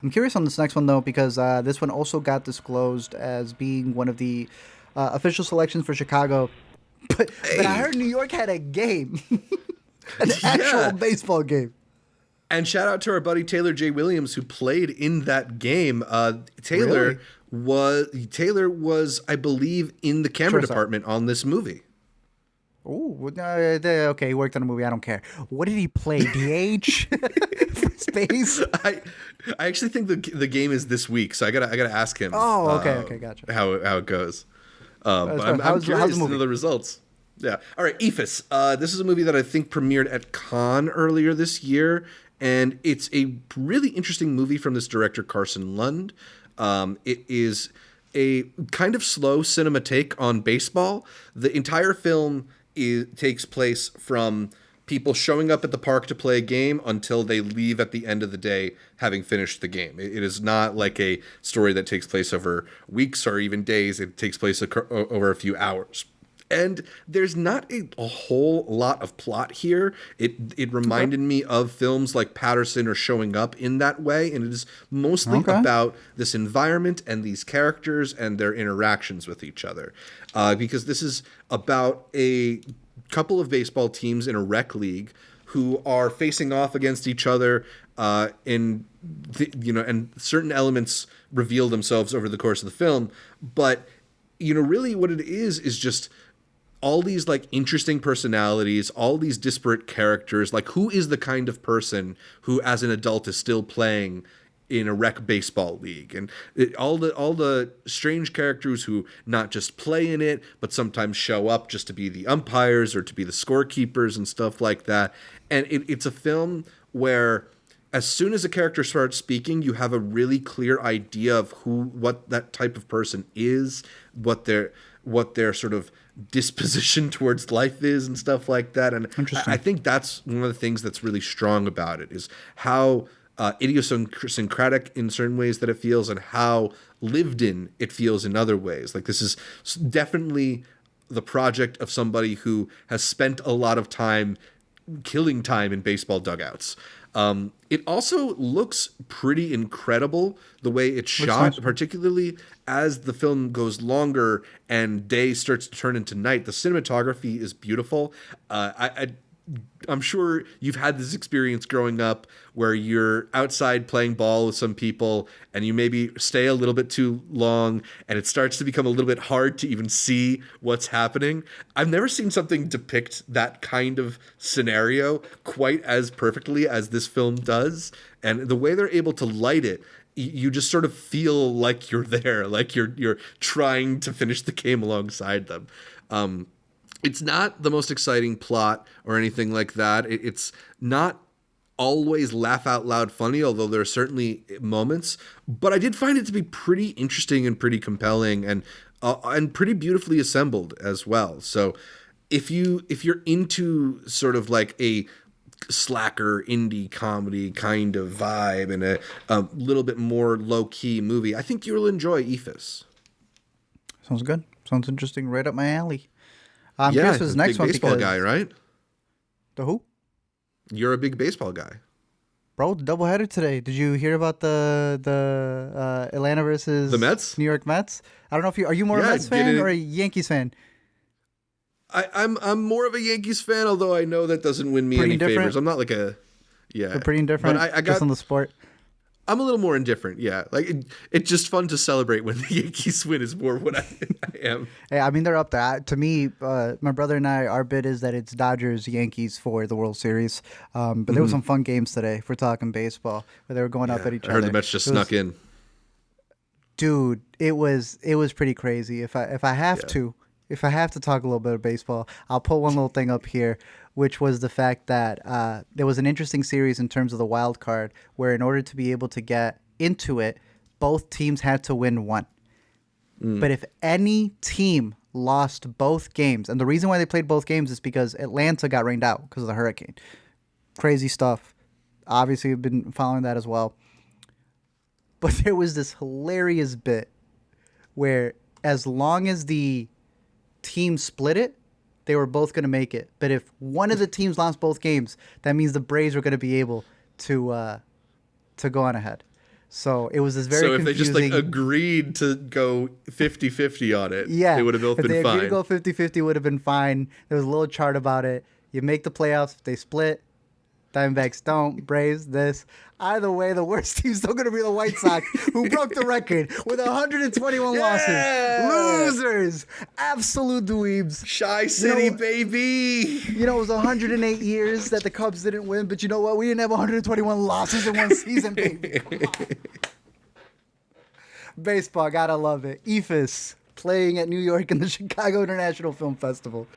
I'm curious on this next one though, because this one also got disclosed as being one of the official selections for Chicago. But I Hey, heard New York had a game, an actual yeah. baseball game. And shout out to our buddy Taylor J. Williams who played in that game. Really? Taylor was, I believe, in the camera Shortstop. department on this movie. Oh, okay. He worked on a movie. I don't care. What did he play? DH, first base. I I actually think the game is this week, so I gotta ask him Oh, okay. Gotcha. how it goes. But I'm How's curious the to know movie? the results. Yeah. All right, Eephus. This is a movie that I think premiered at Cannes earlier this year, and it's a really interesting movie from this director Carson Lund. It is a kind of slow cinema take on baseball. The entire film takes place from people showing up at the park to play a game until they leave at the end of the day having finished the game. It is not like a story that takes place over weeks or even days. It takes place over a few hours. And there's not a whole lot of plot here. It reminded me of films like Paterson or Showing Up in that way, and it is mostly Okay. about this environment and these characters and their interactions with each other. Because this is about a couple of baseball teams in a rec league who are facing off against each other, and certain elements reveal themselves over the course of the film. But really what it is just all these like interesting personalities, all these disparate characters. Like, who is the kind of person who as an adult is still playing in a rec baseball league? And all the strange characters who not just play in it but sometimes show up just to be the umpires or to be the scorekeepers and stuff like that. And it's a film where as soon as a character starts speaking, you have a really clear idea of what that type of person is, what their sort of disposition towards life is and stuff like that. And I Interesting. think that's one of the things that's really strong about it, is how idiosyncratic in certain ways that it feels and how lived in it feels in other ways. Like, this is definitely the project of somebody who has spent a lot of time killing time in baseball dugouts. It also looks pretty incredible the way it's Looks shot, nice. particularly as the film goes longer and day starts to turn into night. The cinematography is beautiful. I'm sure you've had this experience growing up where you're outside playing ball with some people and you maybe stay a little bit too long and it starts to become a little bit hard to even see what's happening. I've never seen something depict that kind of scenario quite as perfectly as this film does. And the way they're able to light it, you just sort of feel like you're there, like you're trying to finish the game alongside them. It's not the most exciting plot or anything like that. It's not always laugh out loud funny, although there are certainly moments. But I did find it to be pretty interesting and pretty compelling, and pretty beautifully assembled as well. So if you're into sort of like a slacker indie comedy kind of vibe and a little bit more low key movie, I think you'll enjoy Eephus. Sounds good. Sounds interesting. Right up my alley. I'm Yeah, curious for a this big next one baseball because guy, right? the who? You're a big baseball guy. Bro, doubleheader today. Did you hear about the Atlanta The versus Mets? New York Mets? I don't know if are you more a Yeah, Mets get fan or it. a Yankees fan? I'm more of a Yankees fan, although I know that doesn't win me Pretty any indifferent. favors. I'm not like a yeah, We're pretty but indifferent I just got on the sport. I'm a little more indifferent. Yeah, like it's just fun to celebrate when the Yankees win is more what I am. Hey, I mean they're up there. To me, my brother and I, our bid is that it's Dodgers Yankees for the World Series. But there was some fun games today. If we're talking baseball, where they were going up Yeah, at each I heard other. the Mets just It was, snuck in. dude, it was pretty crazy. If I have Yeah. to, if I have to talk a little bit of baseball, I'll pull one little thing up here, which was the fact that there was an interesting series in terms of the wild card, where in order to be able to get into it, both teams had to win one. But if any team lost both games, and the reason why they played both games is because Atlanta got rained out because of the hurricane. Crazy stuff. Obviously, we've been following that as well. But there was this hilarious bit where, as long as the team split it, they were both going to make it. But if one of the teams lost both games, that means the Braves were going to be able to go on ahead. So it was this very So if they just confusing. like agreed to go 50-50 on it, Yeah, they would have both if been they agreed fine. to go 50-50, it would have been fine. There was a little chart about it. You make the playoffs if they split. Diamondbacks don't. Braves this. Either way, the worst team's still going to be the White Sox, who broke the record with 121 Yeah! losses. Losers. Absolute dweebs. Shy City, know- baby. You know, it was 108 years that the Cubs didn't win, but you know what? We didn't have 121 losses in one season, baby. Baseball, gotta love it. Eephus playing at New York and the Chicago International Film Festival.